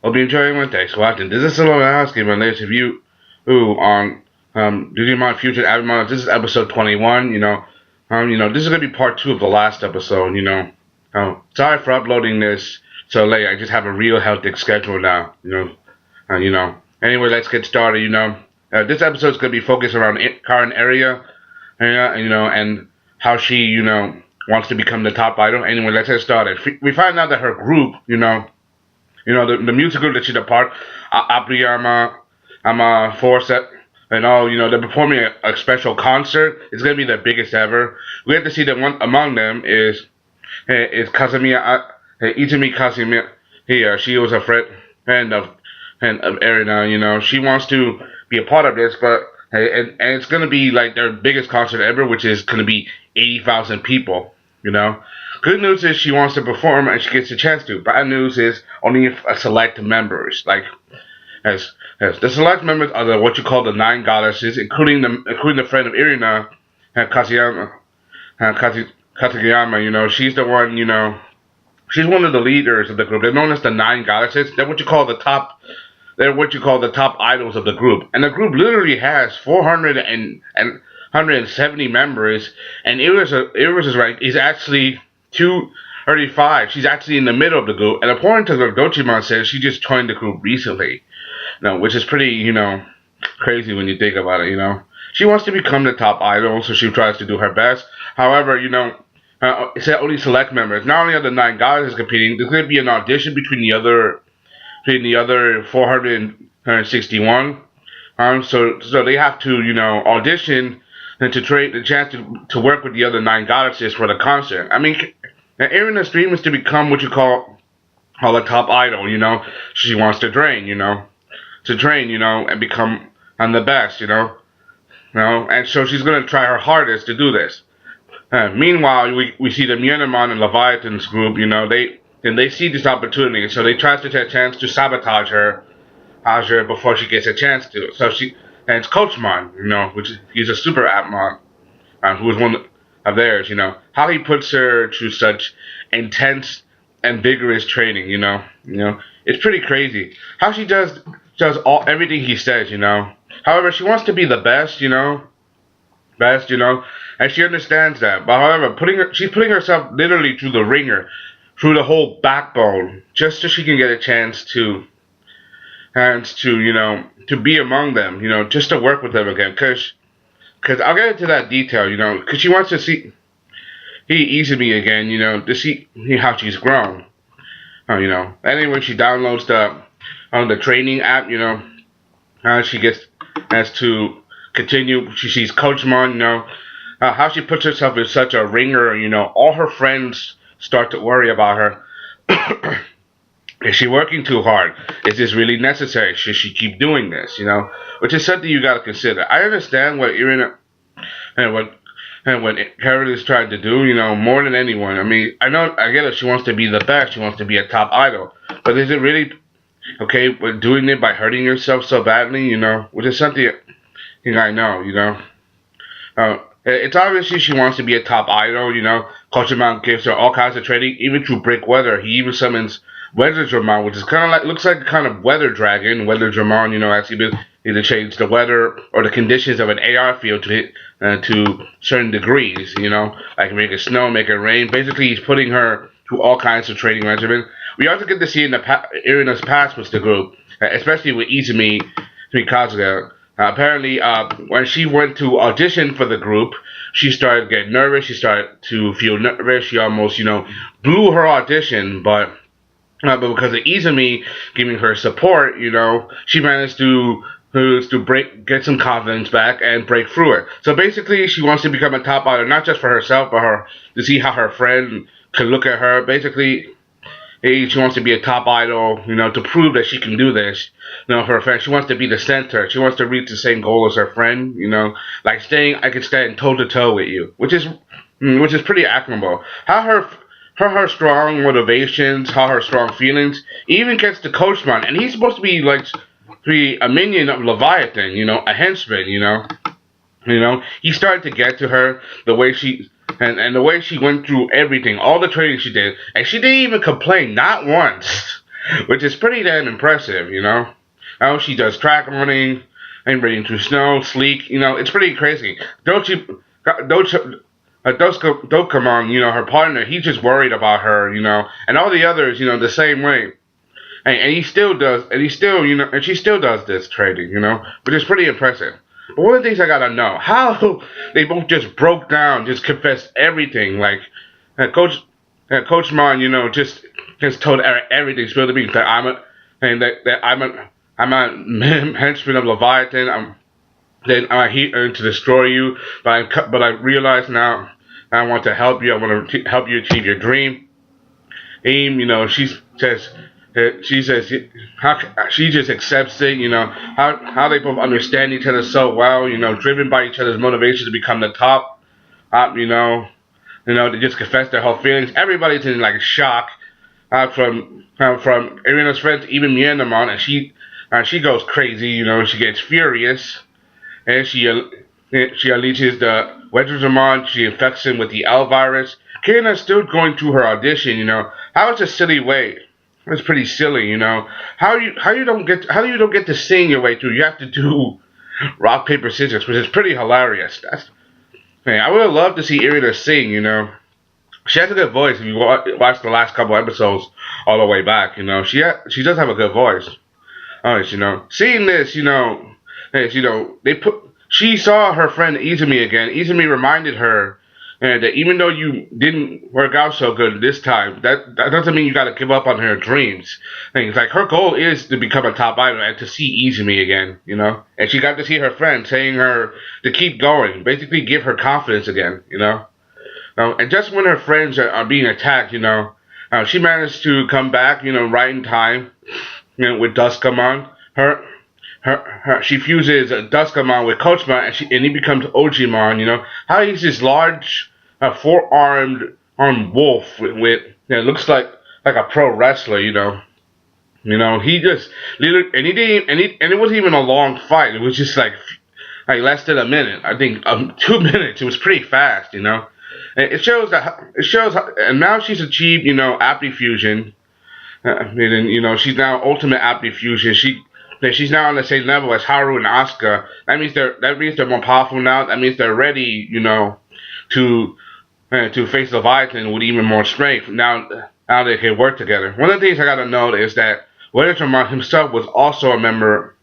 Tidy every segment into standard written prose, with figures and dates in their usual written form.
Hope you enjoy it. Thanks for watching. This is Sellavin housekeeping on this review on Digimon Future Appli. This is episode 21. This is gonna be part 2 of the last episode. Sorry for uploading this so late. I just have a real hectic schedule now. Anyway, let's get started. This episode is gonna be focused around current area, and how she wants to become the top idol. Anyway, let's get started. We find out that her group, the music group that she's a part, Appli, I'm a Forset, they're performing a special concert. It's gonna be the biggest ever. We have to see that one among them is Kazamiya, Izumi Kazamiya. She was a friend of Erina. She wants to be a part of this, but and it's gonna be like their biggest concert ever, which is gonna be 80,000 people. Good news is she wants to perform and she gets a chance to. Bad news is only if a select members, as the select members are what you call the 9 goddesses, including the friend of Irina, Katagayama. She's the one. She's one of the leaders of the group. They're known as the 9 goddesses. They're what you call the top. They're what you call the top idols of the group, and the group literally has 170 members, and Iris' rank is actually 235. She's actually in the middle of the group, and according to what Coachmon says, she just joined the group recently. Which is pretty, crazy when you think about it. She wants to become the top idol, so she tries to do her best. However, it's only select members. Not only are the 9 goddesses competing, there's going to be an audition between the other 461. So they have to, audition and to trade the chance to work with the other 9 goddesses for the concert. I mean, Irina's dream is to become what you call a top idol. She wants to train, and become the best. And so she's gonna try her hardest to do this. Meanwhile, we see the Mienumon and Leviathan's group. They see this opportunity, so they try to take a chance to sabotage her before she gets a chance to. And it's Coachmon, which he's a super Appmon, who is one of theirs. How he puts her through such intense and vigorous training. It's pretty crazy how she does everything he says. However, she wants to be the best. And she understands that. But however, she's putting herself literally through the ringer, through the whole backbone, just so she can get a chance to be among them, just to work with them again. Cause I'll get into that detail, cause she wants to see Izumi again, to see how she's grown. Anyway, she downloads the training app, she has to continue. She sees Coachmon, how she puts herself in such a ringer, all her friends start to worry about her. Is she working too hard? Is this really necessary? Should she keep doing this? Which is something you got to consider. I understand what Irina and what Karen is trying to do. More than anyone. I mean, I get it. She wants to be the best. She wants to be a top idol. But is it really okay with doing it by hurting yourself so badly? Which is something I know. It's obviously she wants to be a top idol. Coachmon gives her all kinds of training, even through break weather. He even summons Weather Dramon, which is looks like a kind of weather dragon. Weather Dramon, actually either change the weather or the conditions of an AR field to certain degrees. Like make it snow, make it rain. Basically, he's putting her through all kinds of training regimen. We also get to see in Irina's past with the group, especially with Izumi Kazuga. Apparently, when she went to audition for the group, she started getting nervous. She started to feel nervous. She almost, blew her audition, but because of Izumi giving her support, she managed to get some confidence back and break through it. So basically, she wants to become a top idol, not just for herself, but to see how her friend can look at her. Basically, she wants to be a top idol, to prove that she can do this. For her friend, she wants to be the center. She wants to reach the same goal as her friend. Like saying, "I can stand toe to toe with you," which is pretty admirable. How her strong motivations, how her strong feelings, even gets to Coachmon, and he's supposed to be a minion of Leviathan, a henchman, he started to get to her the way she and the way she went through everything, all the training she did, and she didn't even complain, not once. which is pretty damn impressive, you know. How she does track running and running through snow, sleek, you know, it's pretty crazy. Dokamon, you know, her partner, he's just worried about her, you know, and all the others, you know, the same way. And he still does, and he still, you know, and she still does this trading, you know, which is pretty impressive. But one of the things I gotta know, how they both just broke down, just confessed everything, like, Coach, Coachmon, you know, just told everything, spilled the beans, that that I'm a henchman of Leviathan, I'm here to destroy you, but I realize now I want to help you, I want to help you achieve your dream. Aim, you know, she says how she just accepts it, you know, how they both understand each other so well, you know, driven by each other's motivation to become the top, you know, they just confess their whole feelings. Everybody's in like shock, from Irina's friends, even Mienumon, and she goes crazy, you know, she gets furious, and she unleashes the Wedgermon, she infects him with the L virus. Kanan's still going through her audition, you know. How it's a silly way. It's pretty silly, you know. How you don't get to sing your way through. You have to do rock paper scissors, which is pretty hilarious. Man, I would have loved to see Irina sing, you know. She has a good voice. If you watch the last couple episodes all the way back, you know, she does have a good voice. Alright, you know, seeing this, you know, you know, she saw her friend Izumi again. Izumi reminded her that even though you didn't work out so good this time, that doesn't mean you got to give up on her dreams. Things like her goal is to become a top idol and to see Izumi again, you know. And she got to see her friend saying her to keep going, basically give her confidence again, you know. And just when her friends are being attacked, you know, she managed to come back, you know, right in time, you know, with Duskamon. She fuses Duskamon with Coachmon, and he becomes Ojimon. You know how he's this large, four-armed wolf with you know, looks like a pro wrestler. You know he just literally, and he didn't, and it wasn't even a long fight. It was just like less than a minute. I think 2 minutes. It was pretty fast. You know, and it shows, and now she's achieved, you know, Appli fusion. And you know she's now ultimate Appli fusion. She's now on the same level as Haru and Asuka. That means they're more powerful now. That means they're ready, you know, to face Leviathan with even more strength. Now they can work together. One of the things I gotta note is that Wedgermon himself was also a member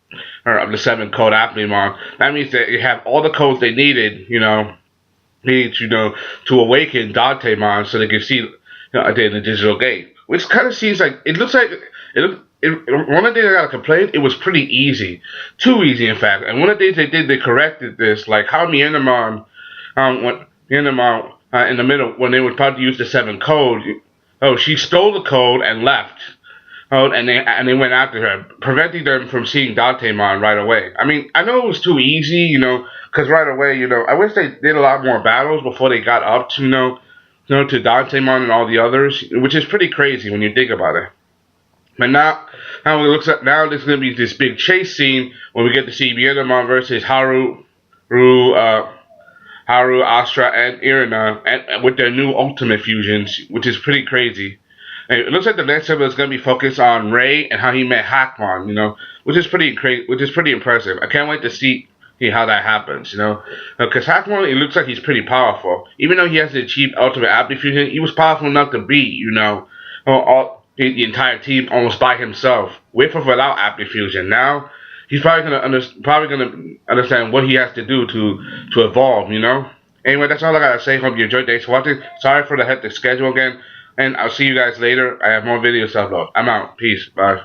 of the 7 Code Applimon. That means that they have all the codes they needed, to awaken Dantemon so they can see, you know, at the end of the digital gate. Which kind of seems like one of the things I gotta complain, it was pretty easy, too easy in fact. And one of the things they did, they corrected this, like how Mienumon, in the middle when they were about to use the 7 code, she stole the code and left. And they went after her, preventing them from seeing Dantemon right away. I mean, I know it was too easy, you know, because right away, you know, I wish they did a lot more battles before they got up to, to Dantemon and all the others, which is pretty crazy when you think about it. But now it looks like now there's gonna be this big chase scene when we get to see Mienumon versus Haru, Astra, and Irina, and with their new ultimate fusions, which is pretty crazy. And it looks like the next episode is gonna be focused on Ray and how he met Hackmon, you know, which is pretty impressive. I can't wait to see how that happens, you know, because Hackmon, it looks like he's pretty powerful. Even though he hasn't achieved ultimate Appli fusion, he was powerful enough to beat, you know, the entire team almost by himself, with or without Appli fusion. Now he's probably gonna understand what he has to do to evolve, you know. Anyway, that's all I gotta say. Hope you enjoyed thanks for watching. Sorry for the hectic schedule again, and I'll see you guys later. I have more videos to upload. I'm out. Peace. Bye.